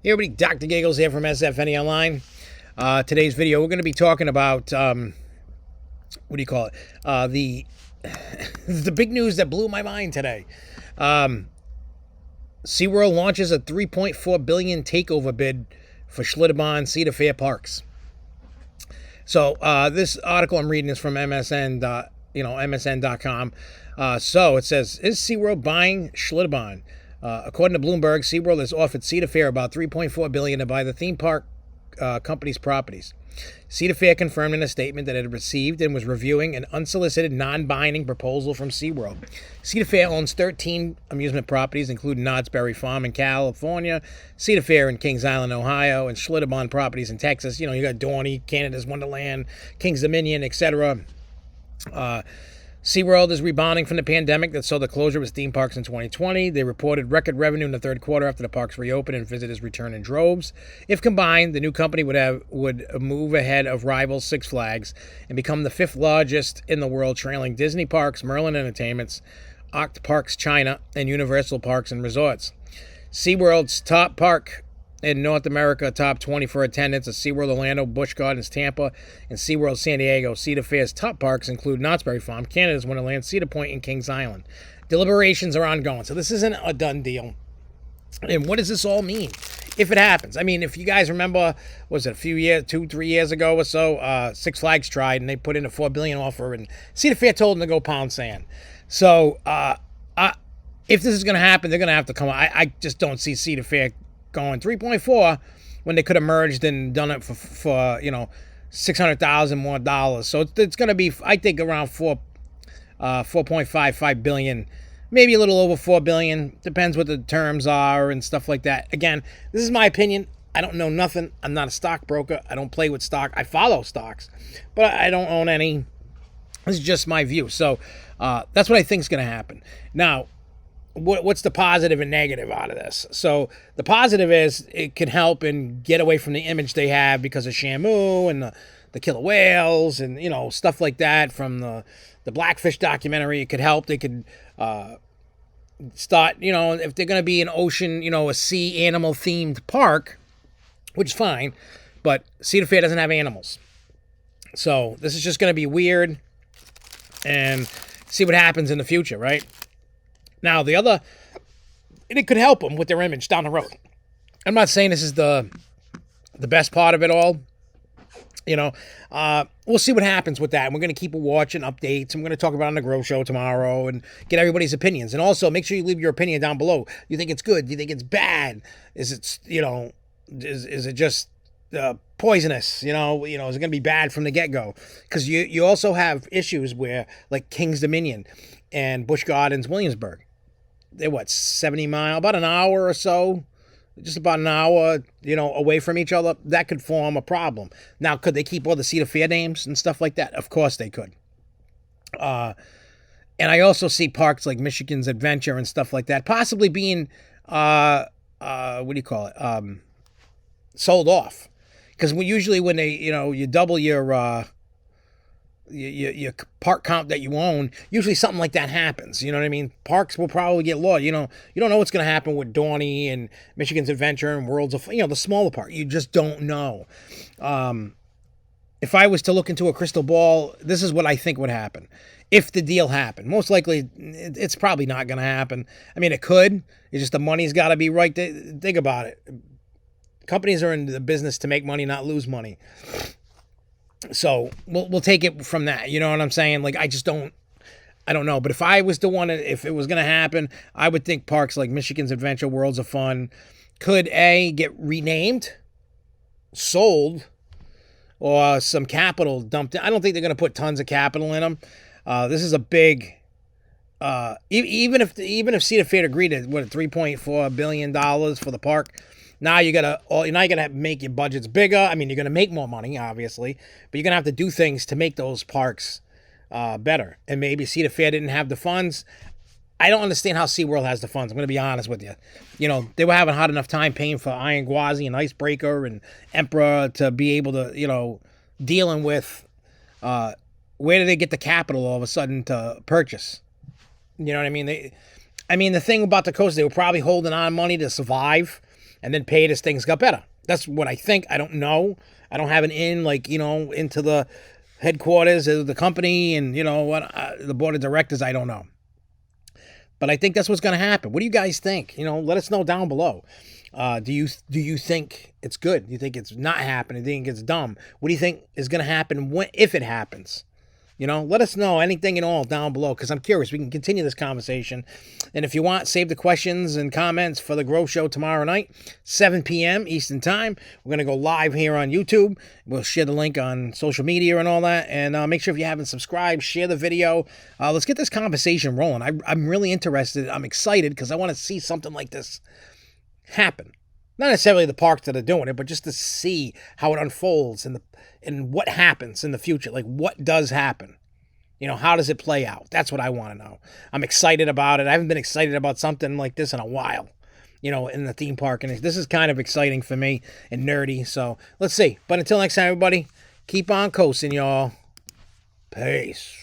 Hey everybody, Dr. Giggles here from SFNEOnline. Today's video, we're going to be talking about, the the big news that blew my mind today. SeaWorld launches a $3.4 billion takeover bid for Schlitterbahn Cedar FAIR parks. So this article I'm reading is from MSN.com. So it says, is SeaWorld buying Schlitterbahn? According to Bloomberg, SeaWorld has offered Cedar FAIR about $3.4 billion to buy the theme park company's properties. Cedar FAIR confirmed in a statement that it had received and was reviewing an unsolicited, non-binding proposal from SeaWorld. Cedar FAIR owns 13 amusement properties, including Knott's Berry Farm in California, Cedar FAIR in Kings Island, Ohio, and Schlitterbahn properties in Texas. You know, you got Dorney, Canada's Wonderland, Kings Dominion, etc. SeaWorld is rebounding from the pandemic that saw the closure of its theme parks in 2020. They reported record revenue in the third quarter after the parks reopened and visitors returned in droves. If combined, the new company would move ahead of rival Six Flags and become the fifth largest in the world, trailing Disney Parks, Merlin Entertainments, Oct Parks China, and Universal Parks and Resorts. SeaWorld's top park in North America, top 20 for attendance, are SeaWorld Orlando, Busch Gardens Tampa, and SeaWorld San Diego. Cedar FAIR's top parks include Knott's Berry Farm, Canada's Wonderland, Cedar Point, and Kings Island. Deliberations are ongoing, so this isn't a done deal. And what does this all mean if it happens? I mean, if you guys remember, was it a few years, 2-3 years ago or so, Six Flags tried, and they put in a $4 billion offer, and Cedar FAIR told them to go pound sand. So, if this is going to happen, they're going to have to come. I just don't see Cedar FAIR going 3.4 when they could have merged and done it for $600,000 more dollars. So it's going to be, I think, around 4.55 billion, maybe a little over 4 billion. Depends what the terms are and stuff like that. Again, this is my opinion. I don't know nothing. I'm not a stockbroker. I don't play with stock. I follow stocks, but I don't own any. This is just my view. So that's what I think is going to happen. Now, what's the positive and negative out of this? So the positive is it can help and get away from the image they have because of Shamu and the killer whales and, you know, stuff like that from the Blackfish documentary. It could help. They could start, you know, if they're going to be an ocean, you know, a sea animal themed park, which is fine, but Cedar FAIR doesn't have animals. So this is just going to be weird and see what happens in the future, right? Now, it could help them with their image down the road. I'm not saying this is the best part of it all. You know, we'll see what happens with that. And we're going to keep watching updates. I'm going to talk about it on the Grow Show tomorrow and get everybody's opinions. And also, make sure you leave your opinion down below. You think it's good? Do you think it's bad? Is it, you know, is it just poisonous? You know, is it going to be bad from the get-go? Because you also have issues where, like Kings Dominion and Busch Gardens, Williamsburg. They're 70 miles, about an hour or so, just about an hour, you know, away from each other. That could form a problem. Now, could they keep all the Cedar FAIR names and stuff like that? Of course they could. And I also see parks like Michigan's Adventure and stuff like that possibly being, sold off. Because usually when they, you know, you double your park count that you own, usually something like that happens. You know what I mean? Parks will probably get lost. You know, you don't know what's going to happen with Dorney and Michigan's Adventure and Worlds of, you know, the smaller park. You just don't know. If I was to look into a crystal ball, this is what I think would happen. If the deal happened, most likely it's probably not going to happen. I mean, it could. It's just the money's got to be right. Think about it. Companies are in the business to make money, not lose money. So we'll take it from that. You know what I'm saying? Like, I don't know. But if I was to if it was going to happen, I would think parks like Michigan's Adventure, Worlds of Fun could get renamed, sold, or some capital dumped in. I don't think they're going to put tons of capital in them. This is a big, even if Cedar FAIR agreed to $3.4 billion for the park. Now you gotta make your budgets bigger. I mean, you're gonna make more money, obviously, but you're gonna have to do things to make those parks better. And maybe Cedar FAIR didn't have the funds. I don't understand how SeaWorld has the funds. I'm gonna be honest with you. You know, they were having hard enough time paying for Iron Gwazi and Icebreaker and Emperor to be able to, you know, dealing with where do they get the capital all of a sudden to purchase? You know what I mean? The thing about the coast, they were probably holding on money to survive. and then paid as things got better. That's what I think. I don't know. I don't have an in, like, into the headquarters of the company and, what the board of directors. I don't know. But I think that's what's going to happen. What do you guys think? Let us know down below. Do you think it's good? Do you think it's not happening? Do you think it's dumb? What do you think is going to happen if it happens? Let us know anything and all down below, because I'm curious. We can continue this conversation. And if you want, save the questions and comments for the Grow Show tomorrow night, 7 p.m. Eastern Time. We're going to go live here on YouTube. We'll share the link on social media and all that. And make sure if you haven't subscribed, share the video. Let's get this conversation rolling. I'm really interested. I'm excited because I want to see something like this happen. Not necessarily the parks that are doing it, but just to see how it unfolds and what happens in the future. Like, what does happen? How does it play out? That's what I want to know. I'm excited about it. I haven't been excited about something like this in a while, in the theme park. And this is kind of exciting for me and nerdy. So let's see. But until next time, everybody, keep on coasting, y'all. Peace.